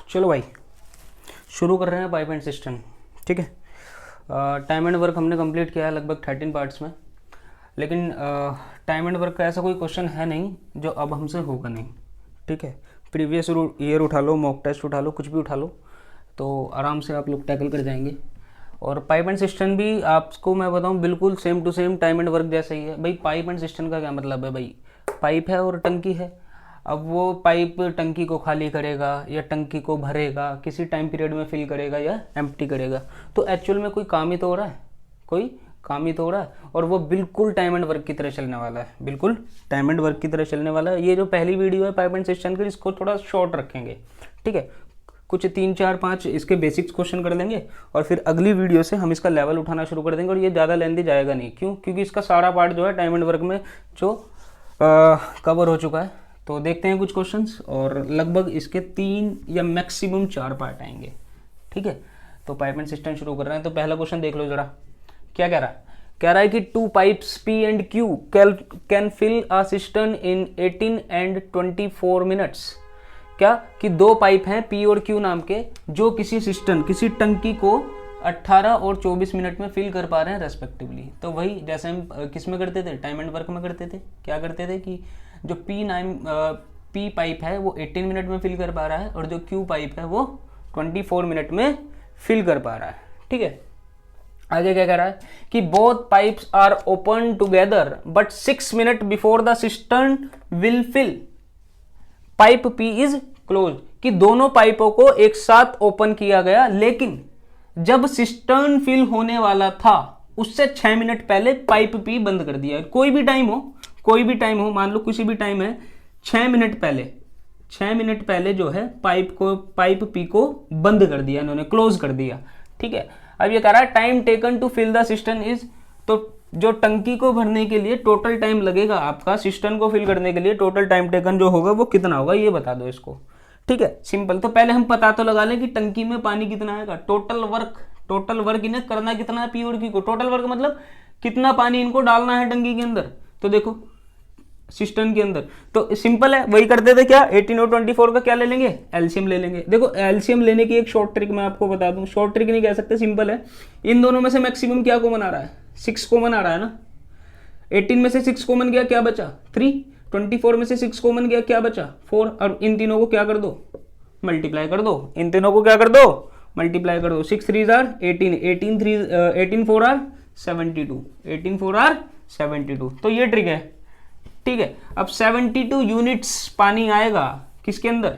चलो भाई शुरू कर रहे हैं पाइप एंड सिस्टम। ठीक है, टाइम एंड वर्क हमने कंप्लीट किया है लगभग 13 पार्ट्स में, लेकिन टाइम एंड वर्क का ऐसा कोई क्वेश्चन है नहीं जो अब हमसे होगा नहीं। ठीक है, प्रीवियस ईयर उठा लो, मॉक टेस्ट उठा लो, कुछ भी उठा लो, तो आराम से आप लोग टैकल कर जाएंगे। और पाइप एंड सिस्टम भी आपको मैं बताऊं बिल्कुल same to same time and work जैसा ही है। भाई पाइप एंड सिस्टम का क्या मतलब है? भाई पाइप है और टंकी है। अब वो पाइप टंकी को खाली करेगा या टंकी को भरेगा, किसी टाइम पीरियड में फिल करेगा या एम्प्टी करेगा, तो एक्चुअल में कोई काम ही तो हो रहा है, कोई काम ही तो हो रहा है। और वो बिल्कुल टाइम एंड वर्क की तरह चलने वाला है, बिल्कुल टाइम एंड वर्क की तरह चलने वाला है। ये जो पहली वीडियो है पाइप एंड सिस्टम की, इसको थोड़ा शॉर्ट रखेंगे। ठीक है, कुछ 3 4 5 इसके बेसिक्स क्वेश्चन कर लेंगे और फिर अगली वीडियो से हम इसका लेवल उठाना शुरू कर देंगे। और ये ज़्यादा लेंथी जाएगा नहीं, क्यों? क्योंकि इसका सारा पार्ट जो है टाइम एंड वर्क में जो कवर हो चुका है। तो देखते हैं कुछ क्वेश्चंस, और लगभग इसके 3 या मैक्सिमम 4 पार्ट आएंगे। ठीक है, तो पाइप एंड सिस्टम शुरू कर रहे हैं। तो पहला क्वेश्चन देख लो जरा, क्या कह रहा है? कह रहा है कि 2 pipes P and Q can fill a system in 18 and 24 minutes. क्या कि 2 पाइप हैं P और Q नाम के, जो किसी सिस्टम, किसी टंकी को 18 और 24 मिनट में फिल कर पा रहे हैं रेस्पेक्टिवली। तो वही जैसे हम किस में करते थे, टाइम एंड वर्क में करते थे। क्या करते थे कि जो P पाइप है वो 18 मिनट में फिल कर पा रहा है और जो Q पाइप है वो 24 मिनट में फिल कर पा रहा है। ठीक है, आगे क्या कह रहा है कि both pipes are open together but 6 minute before the system will fill. Pipe P is close, कि दोनों पाइपों को एक साथ ओपन किया गया, लेकिन जब सिस्टम फिल होने वाला था उससे 6 मिनट पहले पाइप P बंद कर दिया। कोई भी टाइम हो, कोई भी टाइम हो, मान लो किसी भी टाइम है, 6 मिनट पहले जो है पाइप P को बंद कर दिया इन्होंने, क्लोज कर दिया। ठीक है, अब ये कह रहा है time taken to fill the system is, तो जो टंकी को भरने के लिए टोटल टाइम लगेगा आपका, सिस्टम को फिल करने के लिए टोटल टाइम टेकन जो होगा वो कितना होगा, ये बता दो इसको। ठीक है, सिंपल। तो पहले हम पता तो लगा लें कि टंकी में पानी कितना आएगा। टोटल वर्क इन्हें करना कितना है P और Q को। टोटल वर्क मतलब कितना पानी इनको डालना है टंकी के अंदर, तो देखो सिस्टम के अंदर। तो सिंपल है, वही करते थे क्या, 18 और 24 का क्या ले लेंगे, एलसीएम ले लेंगे। देखो एलसीएम लेने की एक शॉर्ट ट्रिक मैं आपको बता दूं, शॉर्ट ट्रिक नहीं कह सकते, सिंपल है। इन दोनों में से मैक्सिमम क्या कॉमन आ रहा है, 6 कॉमन आ रहा है ना। 18 में से 6 कॉमन गया, क्या बचा 3। 24 में से 6 कॉमन गया, क्या बचा 4। और इन तीनों को क्या कर दो, मल्टीप्लाई कर दो। इन तीनों को क्या कर दो, मल्टीप्लाई कर दो। 6 3 आर 18, 18 4 आर 72, 18 4 आर 72। तो ये ट्रिक है। ठीक है, अब 72 यूनिट्स पानी आएगा किसके अंदर,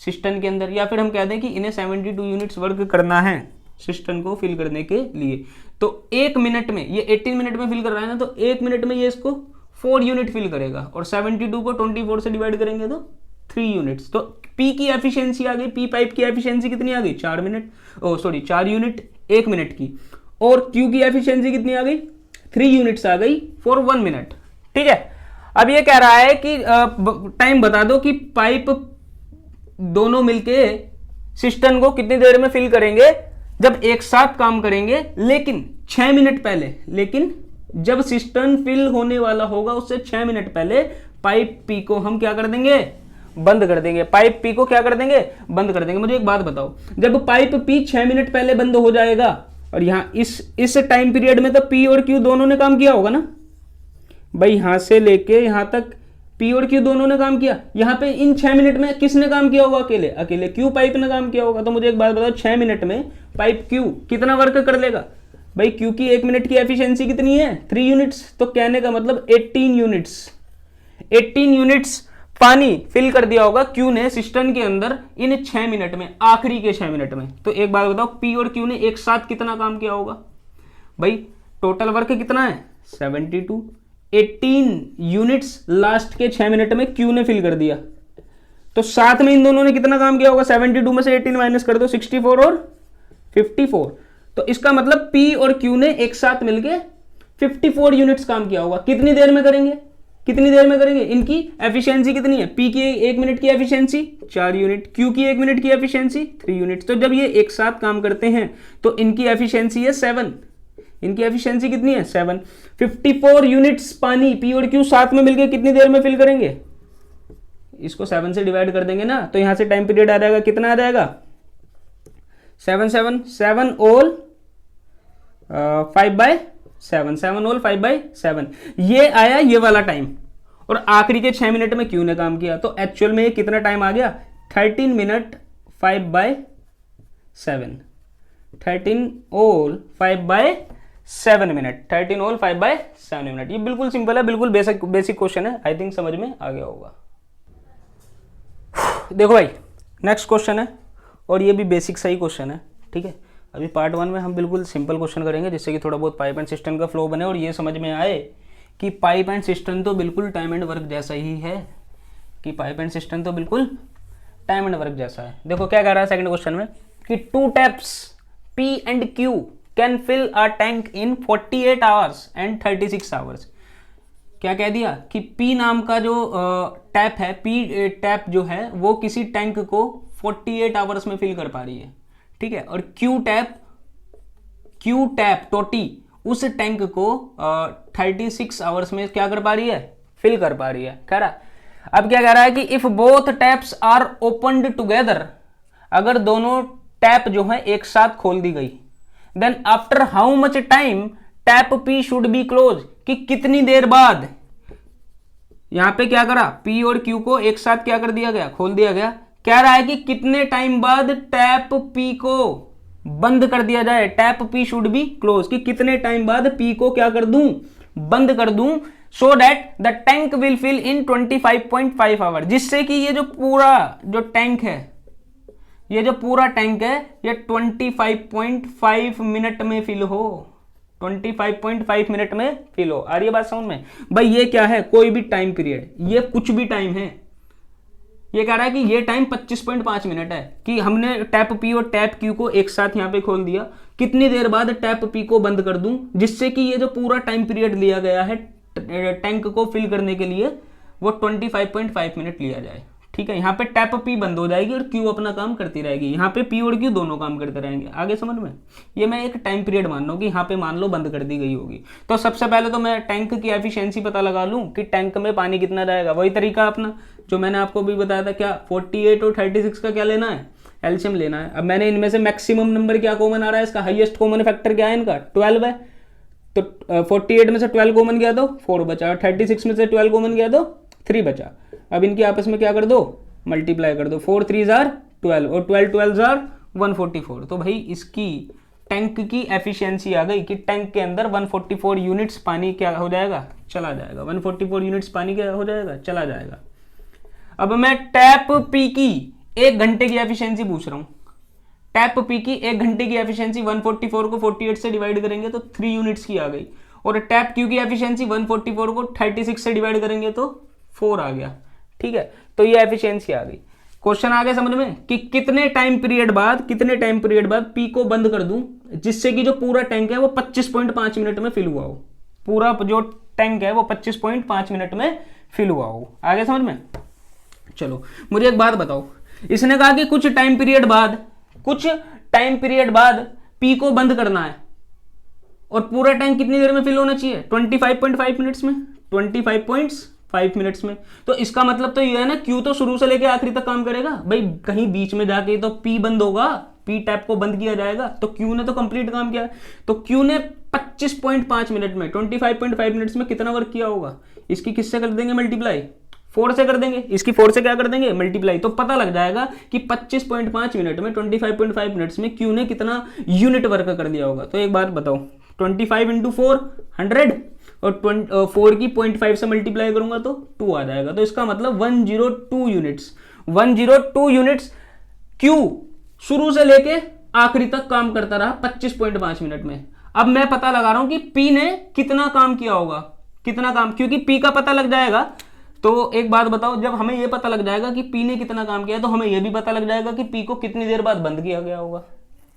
सिस्टम के अंदर। या फिर हम कह दें कि इन्हें 72 यूनिट्स वर्क करना है सिस्टम को फिल करने के लिए। तो 1 मिनट में, ये 18 मिनट में फिल कर रहा है ना, तो 1 मिनट में ये इसको 4 यूनिट फिल करेगा। और 72 को 24 से डिवाइड करेंगे तो 3 यूनिट्स। तो P की एफिशिएंसी आ गई, P पाइप की एफिशिएंसी कितनी आ गई, 4 यूनिट 1 मिनट की। और Q की एफिशिएंसी कितनी आ गई, 3 यूनिट्स आ गई फॉर 1 मिनट। ठीक है, अब ये कह रहा है कि टाइम बता दो कि पाइप दोनों मिलके सिस्टम को कितनी देर में फिल करेंगे जब एक साथ काम करेंगे, लेकिन 6 मिनट पहले, लेकिन जब सिस्टम फिल होने वाला होगा उससे 6 मिनट पहले पाइप P को हम क्या कर देंगे, बंद कर देंगे। पाइप P को क्या कर देंगे, बंद कर देंगे। मुझे एक बात बताओ, जब पाइप P 6 मिनट पहले बंद हो जाएगा, और यहां इस टाइम पीरियड में तो P और Q दोनों ने काम किया होगा ना भाई, यहां से लेके यहां तक P और Q दोनों ने काम किया। यहां पे इन 6 मिनट में किसने काम किया होगा, अकेले Q पाइप ने काम किया होगा। तो मुझे एक बात बताओ, 6 मिनट में पाइप Q कितना वर्क कर लेगा भाई। Q की 1 मिनट की एफिशिएंसी कितनी है, 3 यूनिट्स। तो कहने का मतलब 18 यूनिट्स पानी फिल कर दिया होगा Q ने सिस्टम के अंदर इन 6 मिनट में, आखिरी के 6 मिनट में। तो एक बात बताओ, P और Q ने एक साथ कितना काम किया होगा भाई। टोटल वर्क कितना है, 72। 18 यूनिट्स लास्ट के 6 मिनट में Q ने फिल कर दिया, तो साथ में इन दोनों ने कितना काम किया होगा। 72 में से 18 माइनस कर दो, 64 और 54। तो इसका मतलब P और Q ने एक साथ मिलके 54 यूनिट्स काम किया होगा। कितनी देर में करेंगे, इनकी एफिशिएंसी कितनी है, P की 1 मिनट की एफिशिएंसी 4 यूनिट, Q की 1 मिनट की एफिशिएंसी 3 यूनिट। तो जब ये एक साथ काम करते हैं तो इनकी एफिशिएंसी है 7। इनकी एफिशिएंसी कितनी है, 7। 54 यूनिट्स पानी P और Q साथ में मिलकर कितनी देर में फिल करेंगे, इसको 7 से डिवाइड कर देंगे ना, तो यहाँ से टाइम पीरियड आ जाएगा, कितना आ जाएगा 7 ओल 5/7, 7 ओल 5/7, ये आया ये वाला टाइम। और आखिरी के 6 मिनट में क्यू ने काम किया, तो एक्चुअल में ये कितना टाइम आ गया 13 मिनट 5/7, 13 ओल 5/7 मिनट, 13 ओल 5/7 मिनट। ये बिल्कुल सिंपल है, बिल्कुल बेसिक क्वेश्चन है, आई थिंक समझ में आ गया होगा। देखो भाई नेक्स्ट क्वेश्चन है, और ये भी बेसिक सही क्वेश्चन है, ठीक है। अभी पार्ट 1 में हम बिल्कुल सिंपल क्वेश्चन करेंगे, जिससे कि थोड़ा बहुत पाइप एंड सिस्टम का फ्लो बने और ये समझ में आए कि पाइप एंड सिस्टम तो बिल्कुल टाइम एंड वर्क जैसा ही है, कि पाइप एंड सिस्टम तो बिल्कुल टाइम एंड वर्क जैसा है। देखो क्या कह रहा है सेकंड क्वेश्चन में कि 2 taps P and Q can fill a tank in 48 hours and 36 hours. क्या कह दिया कि P नाम का जो टैप है, P टैप जो है वो किसी टैंक को 48 आवर्स में फिल कर पा रही है, ठीक है। और Q टैप टोटी उस टैंक को 36 आवर्स में क्या कर पा रही है, फिल कर पा रही है, कह रहा। अब क्या कह रहा है कि if both taps are opened together, अगर दोनों टैप जो है एक साथ खोल दी गई, then after how much time tap P should be close, कि कितनी देर बाद। यहां पे क्या करा, P और Q को एक साथ क्या कर दिया गया, खोल दिया गया। कह रहा है कि कितने टाइम बाद टैप P को बंद कर दिया जाए, tap P should be close, कि कितने टाइम बाद P को क्या कर दूं, बंद कर दूं, so that the tank will fill in 25.5 hour, जिससे कि ये जो पूरा जो टैंक है, ये जो पूरा टैंक है ये 25.5 मिनट में फिल हो, 25.5 मिनट में फिल हो। आ रही है बात समझ में भाई। ये क्या है, कोई भी टाइम पीरियड, ये कुछ भी टाइम है। ये कह रहा है कि ये टाइम 25.5 मिनट है, कि हमने टैप P और टैप Q को एक साथ यहां पे खोल दिया, कितनी देर बाद टैप P को बंद कर दूं, जिससे कि ये जो पूरा टाइम पीरियड लिया गया है टैंक को फिल करने के लिए वो 25.5 मिनट लिया जाए, ठीक है। यहाँ पे टैप P बंद हो जाएगी और Q अपना काम करती रहेगी, यहाँ पे P और Q दोनों काम करते रहेंगे। आगे समझ में, ये मैं एक टाइम पीरियड मान रहा हूँ कि यहाँ पे मान लो बंद कर दी गई होगी। तो सबसे पहले तो मैं टैंक की एफिशिएंसी पता लगा लूँ कि टैंक में पानी कितना जाएगा। वही तरीका अपना जो मैंने आपको भी बताया था, क्या 48 और 36 का क्या लेना है, एलसीएम लेना है। अब मैंने इनमें से मैक्सिमम नंबर क्या कॉमन आ रहा है, इसका हाईएस्ट कॉमन फैक्टर क्या है, इनका 12 है। तो 48 में से 12 कॉमन गया तो 4 बचा, और 36 में से 12 कॉमन गया तो 3 बचा। अब इनकी आपस में क्या कर दो, मल्टीप्लाई कर दो, 4 3 जार 12 और 12 जार 144। तो भाई इसकी टैंक की एफिशिएंसी आ गई कि टैंक के अंदर 144 यूनिट्स पानी क्या हो जाएगा, चला जाएगा। 144 यूनिट्स पानी क्या हो जाएगा, चला जाएगा। अब मैं टैप P की 1 घंटे की एफिशिएंसी पूछ रहा हूं। टैप P की 1 घंटे की एफिशिएंसी 144 को 48 से डिवाइड करेंगे तो 3 यूनिट्स की आ गई, और टैप Q की एफिशिएंसी 144 को 36 से डिवाइड करेंगे तो 4 आ गया, ठीक है। तो ये एफिशिएंसी आ गई। क्वेश्चन आ गया समझ में कि कितने टाइम पीरियड बाद P को बंद कर दूं, जिससे कि जो पूरा टैंक है वो 25.5 मिनट में फिल हुआ हो, पूरा जो टैंक है वो 25.5 मिनट में फिल हुआ हो। आगे समझ में। चलो मुझे एक बात बताओ, इसने कहा कि कुछ टाइम पीरियड बाद P को बंद करना है, और पूरा टैंक कितनी देर में फिल होना चाहिए, 25.5 मिनट्स में, 25.5 मिनट्स में। तो इसका मतलब तो ये है ना, Q तो शुरू से लेके आखिरी तक काम करेगा भाई, कहीं बीच में जाके तो P बंद होगा, P टैप को बंद किया जाएगा, तो Q ने तो कंप्लीट काम किया। तो Q ने 25.5 मिनट में 25.5 मिनट्स में कितना वर्क किया होगा, इसकी किससे कर देंगे मल्टीप्लाई, 4 से कर देंगे, इसकी 4 से क्या कर देंगे मल्टीप्लाई, तो पता लग जाएगा कि 25.5 मिनट में 25.5 मिनट्स में Q ने कितना यूनिट वर्क कर दिया होगा। तो एक बात बताओ, 25 इंटू 4 100, और 4 की 0.5 से मल्टीप्लाई करूंगा तो 2 आ जाएगा। तो इसका मतलब 102 यूनिट्स Q शुरू से लेके आखिरी तक काम करता रहा 25.5 मिनट में। अब मैं पता लगा रहा हूं कि P ने कितना काम किया होगा, कितना काम, क्योंकि P का पता लग जाएगा। तो एक बात बताओ, जब हमें यह पता लग जाएगा कि P ने कितना काम किया, तो हमें यह भी पता लग जाएगा कि P को कितनी देर बाद बंद किया गया होगा।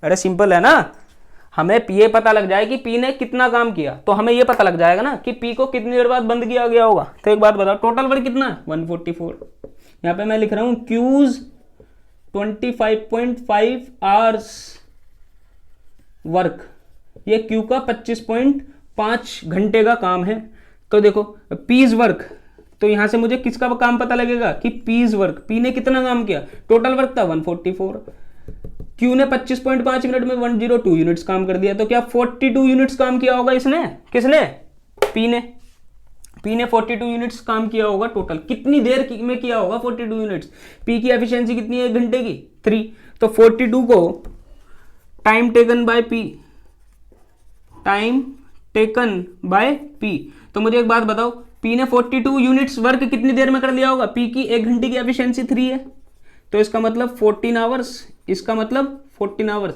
अरे सिंपल है ना, हमें ये पता लग जाए कि P ने कितना काम किया, तो हमें यह पता लग जाएगा ना कि P को कितनी देर बाद बंद किया गया होगा। तो एक बात बताओ, टोटल वर्क कितना है 144। यहां पे मैं लिख रहा हूं Q's 25.5 आवर्स वर्क, ये Q का 25.5 घंटे का काम है। तो देखो P's वर्क तो यहां से मुझे किसका काम पता लगेगा कि पीज वर्क, पी ने कितना काम किया, टोटल वर्क था 144, क्यू ने 25.5 मिनट में 102 यूनिट्स काम कर दिया, तो क्या 42 यूनिट्स काम किया होगा इसने, किसने, पी ने। पी ने 42 यूनिट्स काम किया होगा टोटल, कितनी देर में किया होगा 42 यूनिट्स, पी की एफिशिएंसी कितनी है 1 घंटे की 3, तो 42 को time taken by P, time taken by P, तो मुझे एक बात बताओ, पी ने 42 यूनिट्स वर्क कितनी देर में कर लिया होगा, पी की 1 घंटे की एफिशिएंसी 3 है, तो इसका मतलब 14 आवर्स, इसका मतलब 14 आवर्स,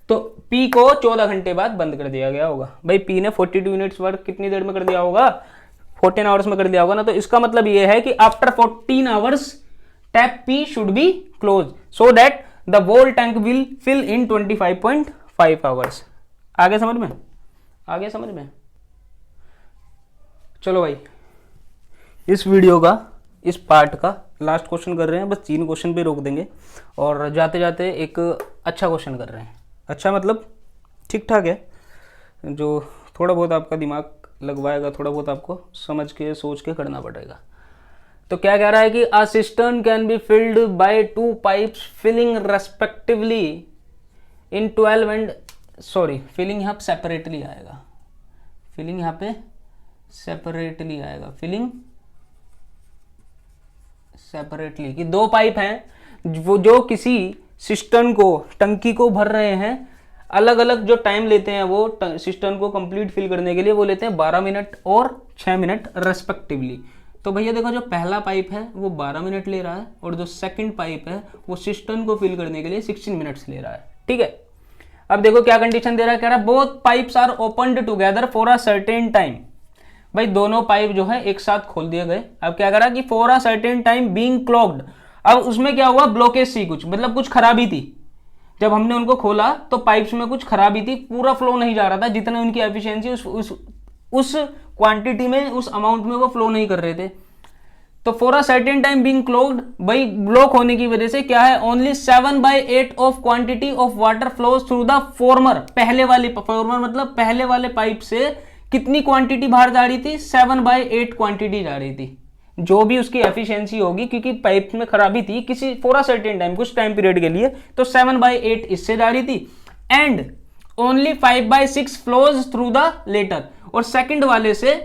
तो पी को 14 घंटे बाद बंद कर दिया गया होगा। भाई पी ने 42 यूनिट्स वर्क कितनी देर में कर दिया होगा, 14 आवर्स में कर दिया होगा ना, तो इसका मतलब ये है कि after 14 hours tap P should be close so that the whole tank will fill in 25.5 hours. आगे समझ में, आगे समझ में। चलो भाई, इस वीडियो का, इस पार्ट का लास्ट क्वेश्चन कर रहे हैं, बस 3 क्वेश्चन पे रोक देंगे और जाते जाते एक अच्छा क्वेश्चन कर रहे हैं। अच्छा मतलब ठीक ठाक है, जो थोड़ा बहुत आपका दिमाग लगवाएगा, थोड़ा बहुत आपको समझ के सोच के करना पड़ेगा। तो क्या कह रहा है कि a cistern can be filled by 2 pipes filling respectively in 12 and sorry filling यहाँ पे सेपरेटली आएगा, फिलिंग यहाँ पे सेपरेटली आएगा, फिलिंग सेपरेटली, कि 2 पाइप हैं वो जो किसी सिस्टर्न को, टंकी को भर रहे हैं, अलग अलग जो टाइम लेते हैं वो सिस्टर्न को कंप्लीट फिल करने के लिए, वो लेते हैं 12 मिनट और 6 मिनट रेस्पेक्टिवली। तो भैया देखो, जो पहला पाइप है वो 12 मिनट ले रहा है और जो सेकंड पाइप है वो सिस्टर्न को फिल करने के लिए 16 मिनट्स ले रहा है, ठीक है। अब देखो क्या कंडीशन दे रहा है, कह रहा है both pipes are opened together for a certain time. भाई दोनों पाइप जो है एक साथ खोल दिए गए। अब क्या करा कि for a certain time being clogged, अब उसमें क्या हुआ, ब्लॉकेज सी, कुछ मतलब कुछ खराबी थी। जब हमने उनको खोला तो पाइप्स में कुछ खराबी थी, पूरा फ्लो नहीं जा रहा था, जितने उनकी एफिशिएंसी उस क्वांटिटी में, उस अमाउंट में वो फ्लो नहीं कर रहे थे। तो for a certain time being clogged, भाई ब्लॉक होने की वजह से क्या है, only 7/8 of quantity of water flows through the former, पहले वाली, फॉर्मर मतलब पहले वाले पाइप से कितनी क्वांटिटी बाहर जा रही थी, 7/8 क्वांटिटी जा रही थी, जो भी उसकी एफिशिएंसी होगी, क्योंकि पाइप में खराबी थी किसी फॉर अ सर्टेन टाइम, कुछ टाइम पीरियड के लिए, तो 7/8 इससे जा रही थी। And only 5/6 flows through the latter, और सेकंड वाले से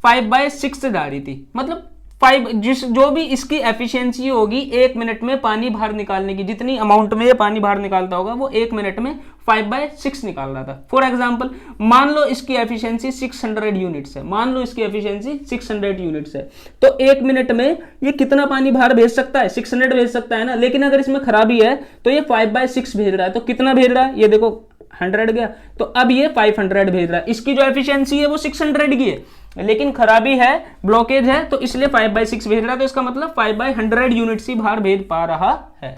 5/6 से जा रही थी, मतलब 5 जो भी इसकी एफिशिएंसी होगी 1 मिनट में पानी बाहर निकालने की, जितनी अमाउंट में ये पानी बाहर निकालता होगा वो 1 मिनट में 5/6 निकाल रहा था। फॉर एग्जांपल मान लो इसकी एफिशिएंसी 600 यूनिट्स है, मान लो इसकी एफिशिएंसी 600 यूनिट्स है, तो 1 मिनट में ये कितना पानी बाहर भेज सकता है, 600 भेज सकता है ना। लेकिन अगर इसमें खराबी है तो ये 5/6 भेज रहा है, तो कितना भेज रहा है, ये देखो 100 गया, तो अब ये 500 भेज रहा है। इसकी जो एफिशिएंसी है वो 600 की है, लेकिन खराबी है, ब्लॉकेज है, तो इसलिए 5/6 भेज रहा है, तो इसका मतलब 5/100 यूनिट्स ही बाहर भेज पा रहा है,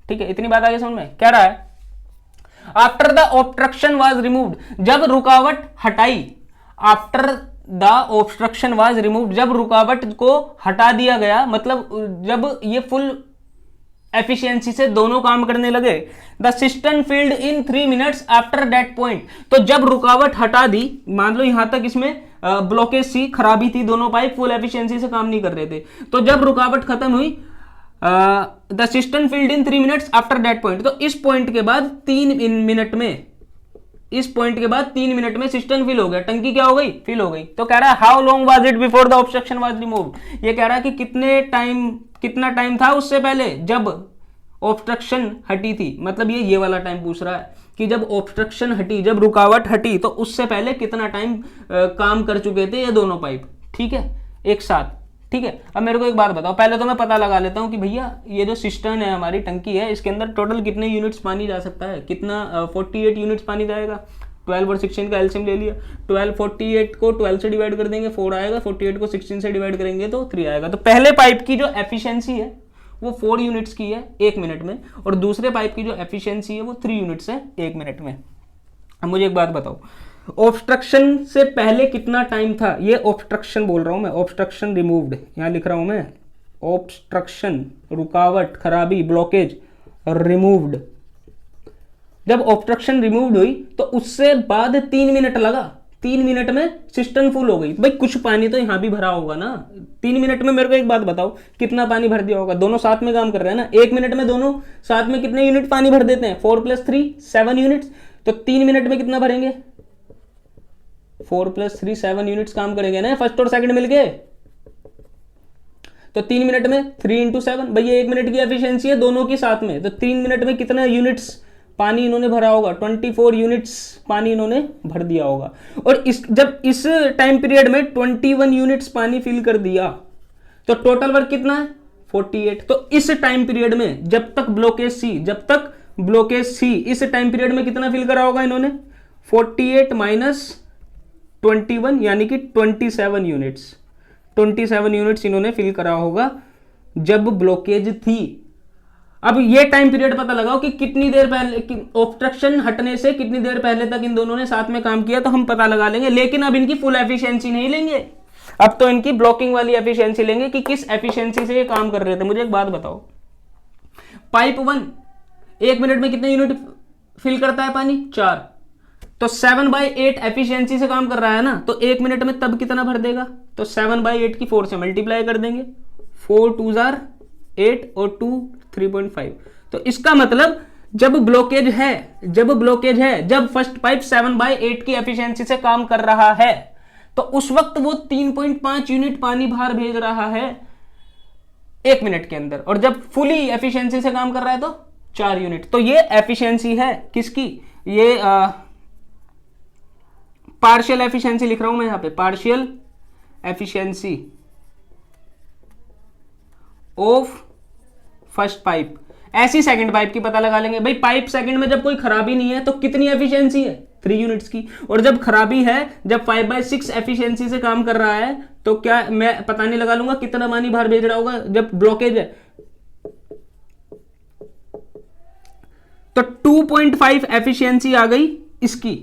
ठीक है। इतनी बात आगे समझ में। कह रहा है after the obstruction was removed, जब रुकावट हटाई, after the obstruction was removed, जब रुकावट को हटा दिया गया, मतलब जब ये फुल एफिशिएंसी से दोनों काम करने लगे, the system filled in 3 minutes after that point, तो जब रुकावट हटा दी, मान लो यहां तक इसमें ब्लॉकेज सी, खराबी थी, दोनों पाइप फुल एफिशिएंसी से काम नहीं कर रहे थे, तो जब रुकावट खत्म हुई, the system filled in 3 minutes after that point, तो इस पॉइंट के बाद 3 मिनट में, इस पॉइंट के बाद 3 मिनट में सिस्टम फिल हो गया, टंकी क्या हो गई, फिल हो गई। तो कह रहा है how long was it before the obstruction was removed, ये कह रहा है कि कितना टाइम था उससे पहले जब ऑब्स्ट्रक्शन हटी थी, मतलब ये वाला टाइम पूछ रहा है कि जब ऑब्स्ट्रक्शन हटी, जब रुकावट हटी, तो उससे पहले कितना टाइम काम कर चुके थे ये दोनों पाइप, ठीक है, एक साथ, ठीक है। अब मेरे को एक बात बताओ, पहले तो मैं पता लगा लेता हूं कि भैया ये जो सिस्टर्न है, हमारी टंकी है, इसके अंदर टोटल कितने यूनिट्स पानी जा सकता है, कितना 48 यूनिट्स पानी जाएगा। 12 और 16 का एलसीएम ले लिया, 48 को 12 से डिवाइड कर देंगे 4 आएगा, 48 को 16 से डिवाइड करेंगे तो 3 आएगा। तो पहले पाइप की जो एफिशिएंसी है वो 4 यूनिट्स की है 1 मिनट में, और दूसरे पाइप की जो एफिशिएंसी है वो 3 यूनिट्स है 1 मिनट में। अब मुझे एक बात बताओ, ऑब्स्ट्रक्शन से पहले कितना टाइम था, ये ऑब्स्ट्रक्शन बोल रहा हूं मैं, ऑब्स्ट्रक्शन रिमूव्ड, यहां लिख रहा हूं मैं, ऑब्स्ट्रक्शन, रुकावट, खराबी, ब्लॉकेज, रिमूव्ड। जब ऑब्स्ट्रक्शन रिमूव्ड हुई तो उससे बाद 3 मिनट लगा, 3 मिनट में सिस्टम फुल हो गई। भाई कुछ पानी तो यहाँ भी भरा होगा ना। 3 मिनट में मेरे को एक बात बताओ कितना पानी भर दिया होगा? दोनों साथ में काम कर रहे हैं ना। 1 मिनट में दोनों साथ में कितने यूनिट पानी भर देते हैं? 4 + 3 7 यूनिट्स। तो 3 मिनट में कितना भरेंगे? 4 + 3 7 यूनिट्स काम करेंगे ना फर्स्ट और सेकंड मिलके। तो 3 मिनट में 3 × 7, भाई ये 1 मिनट की एफिशिएंसी है दोनों की साथ में। तो 3 मिनट में कितना यूनिट्स पानी इन्होंने भरा होगा? 24 यूनिट्स पानी इन्होंने भर दिया होगा। और जब इस टाइम पीरियड में 21 यूनिट्स पानी फिल कर दिया तो टोटल वर्क कितना है? 48। तो इस टाइम पीरियड में जब तक ब्लॉकेज सी इस टाइम पीरियड में कितना फिल करा होगा इन्होंने? 48 - 21 यानी कि 27 यूनिट्स। 27 यूनिट्स इन्होंने फिल करा होगा जब ब्लॉकेज थी। अब ये टाइम पीरियड पता लगाओ कि कितनी देर पहले ऑब्स्ट्रक्शन हटने से कितनी देर पहले तक इन दोनों ने साथ में काम किया, तो हम पता लगा लेंगे। लेकिन अब इनकी फुल एफिशिएंसी नहीं लेंगे, अब तो इनकी ब्लॉकिंग वाली एफिशिएंसी लेंगे कि किस एफिशिएंसी से ये काम कर रहे थे। मुझे एक बात बताओ, पाइप 1 1 मिनट में कितने यूनिट फिल करता है पानी? 4। तो 7/8 एफिशिएंसी से काम कर रहा है ना, तो 1 मिनट में तब कितना भर देगा? तो 7/8 की 4 से मल्टीप्लाई कर देंगे। 4 × 2 = 8 और 2 3.5। तो इसका मतलब जब ब्लॉकेज है, जब फर्स्ट पाइप 7/8 की एफिशिएंसी से काम कर रहा है तो उस वक्त वो 3.5 यूनिट पानी बाहर भेज रहा है 1 मिनट के अंदर, और जब फुली एफिशिएंसी से काम कर रहा है तो 4 यूनिट। तो ये एफिशिएंसी है किसकी? ये पार्शियल एफिशिएंसी लिख रहा हूं मैं यहां पे, partial efficiency of first pipe. ऐसी सेकंड पाइप की पता लगा लेंगे। भाई पाइप सेकंड में जब कोई खराबी नहीं है तो कितनी एफिशिएंसी है? 3 यूनिट्स की। और जब खराबी है, जब 5/6 एफिशिएंसी से काम कर रहा है तो क्या मैं पता नहीं लगा लूंगा कितना पानी बाहर भेज रहा होगा जब ब्लॉकेज है? तो 2.5 एफिशिएंसी आ गई इसकी,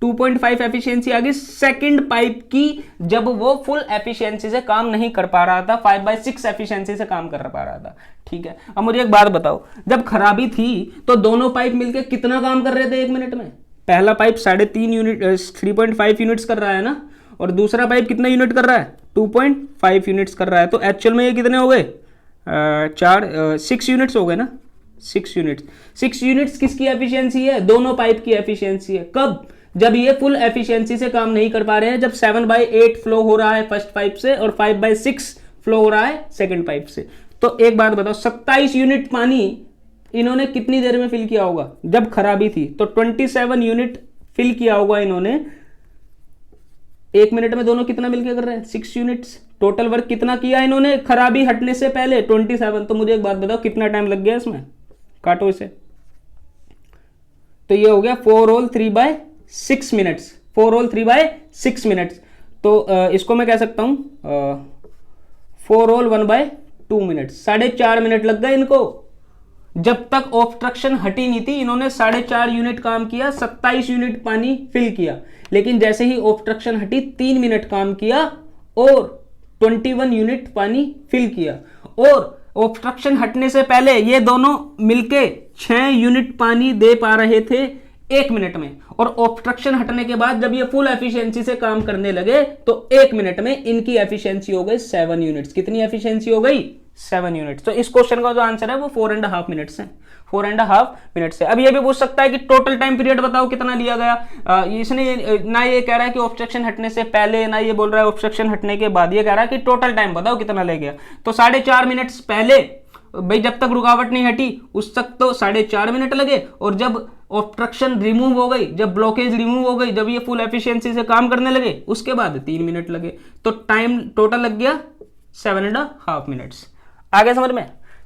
2.5 एफिशिएंसी आ गई सेकंड पाइप की जब वो फुल एफिशिएंसी से काम नहीं कर पा रहा था, 5/6 एफिशिएंसी से काम कर पा रहा था। ठीक है, अब मुझे एक बात बताओ, जब खराबी थी तो दोनों पाइप मिलकर कितना काम कर रहे थे 1 मिनट में? पहला पाइप 3.5 यूनिट 3.5 यूनिट्स कर रहा है ना, और दूसरा पाइप कितना यूनिट कर रहा है? 2.5 यूनिट्स कर रहा है। तो एक्चुअल में ये कितने हो गए? 6 यूनिट्स हो गए ना, 6 यूनिट्स किसकी एफिशिएंसी है? दोनों पाइप की एफिशिएंसी है। कब? जब ये फुल एफिशिएंसी से काम नहीं कर पा रहे हैं, जब 7/8 फ्लो हो रहा है फर्स्ट पाइप से और 5/6 फ्लो हो रहा है सेकंड पाइप से। तो एक बात बताओ, 27 यूनिट पानी इन्होंने कितनी देर में फिल किया होगा जब खराबी थी? तो 27 यूनिट फिल किया होगा इन्होंने 1 मिनट में। दोनों कितना मिलकर कर रहे हैं? 6 यूनिट्स। टोटल वर्क कितना किया इन्होंने खराबी हटने से पहले? 27। तो मुझे एक बात बताओ कितना टाइम लग गया इसमें? काटो इसे। तो ये हो गया 4 all 3/6 मिनट्स, 4 all 3/6 मिनट्स। तो इसको मैं कह सकता हूं 4 all 1/2 मिनट्स। 4.5 मिनट लग गए इनको। जब तक ऑब्स्ट्रक्शन हटी नहीं थी इन्होंने 4.5 यूनिट काम किया, 27 यूनिट पानी फिल किया। लेकिन जैसे ही ऑब्स्ट्रक्शन हटी 3 मिनट काम किया और 21 यूनिट पानी फिल किया। और ऑब्स्ट्रक्शन हटने से पहले ये दोनों मिलके 6 यूनिट पानी दे पा रहे थे 1 मिनट में, और ऑब्स्ट्रक्शन हटने के बाद जब ये फुल एफिशिएंसी से काम करने लगे तो 1 मिनट में इनकी एफिशिएंसी हो गई 7 यूनिट्स। कितनी एफिशिएंसी हो गई? 7 यूनिट्स। तो इस क्वेश्चन का जो आंसर है वो 4.5 मिनट्स है, 4.5 मिनट्स है। अब ये भी पूछ सकता है कि टोटल टाइम पीरियड बताओ कितना लिया गया। इसने ना ये कह रहा है कि ऑब्स्ट्रक्शन हटने से पहले, ना ये बोल रहा है ऑब्स्ट्रक्शन हटने के बाद, ये कह रहा है कि टोटल टाइम बताओ कितना ले गया। तो 4.5 मिनट्स पहले, भाई जब तक रुकावट नहीं हटी उस तक तो 4.5 मिनट लगे, और जब ऑब्स्ट्रक्शन रिमूव हो गई, जब ब्लॉकेज रिमूव हो गई, जब ये फुल एफिशिएंसी से काम करने लगे उसके बाद 3 मिनट लगे। तो टाइम टोटल लग गया 7.5 मिनट्स। आगे समझ में?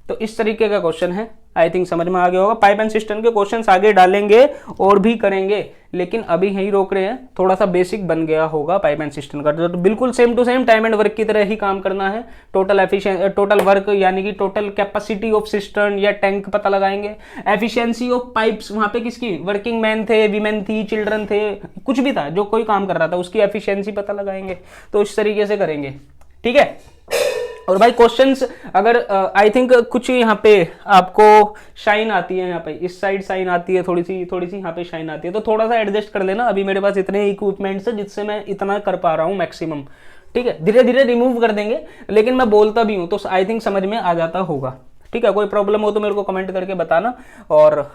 तो इस तरीके का क्वेश्चन है, आई थिंक समझ में आ गया होगा। पाइप एंड सिस्टम के क्वेश्चंस आगे डालेंगे और भी करेंगे, लेकिन अभी यहीं रोक रहे हैं। थोड़ा सा बेसिक बन गया होगा पाइप एंड सिस्टम का, तो बिल्कुल same to same time and work की तरह ही काम करना है। टोटल वर्क यानी कि टोटल कैपेसिटी ऑफ सिस्टम या टैंक पता लगाएंगे। एफिशिएंसी ऑफ पाइप्स, वहां पे किसकी? वर्किंग मैन थे, वीमेन थी, चिल्ड्रन थे, कुछ भी था जो कोई काम कर रहा था उसकी एफिशिएंसी पता लगाएंगे। तो इस तरीके से करेंगे, ठीक है। और भाई क्वेश्चंस अगर आई थिंक कुछ यहाँ पे आपको शाइन आती है, यहाँ पे इस साइड शाइन आती है, थोड़ी सी यहाँ पे शाइन आती है, तो थोड़ा सा एडजस्ट कर लेना। अभी मेरे पास इतने इक्विपमेंट्स है जिससे मैं इतना कर पा रहा हूँ मैक्सिमम, ठीक है। धीरे धीरे रिमूव कर देंगे, लेकिन मैं बोलता भी हूँ तो आई थिंक समझ में आ जाता होगा, ठीक है। कोई प्रॉब्लम हो तो मेरे को कमेंट करके बताना, और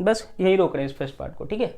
बस यही रोक रहे हैं इस फर्स्ट पार्ट को, ठीक है।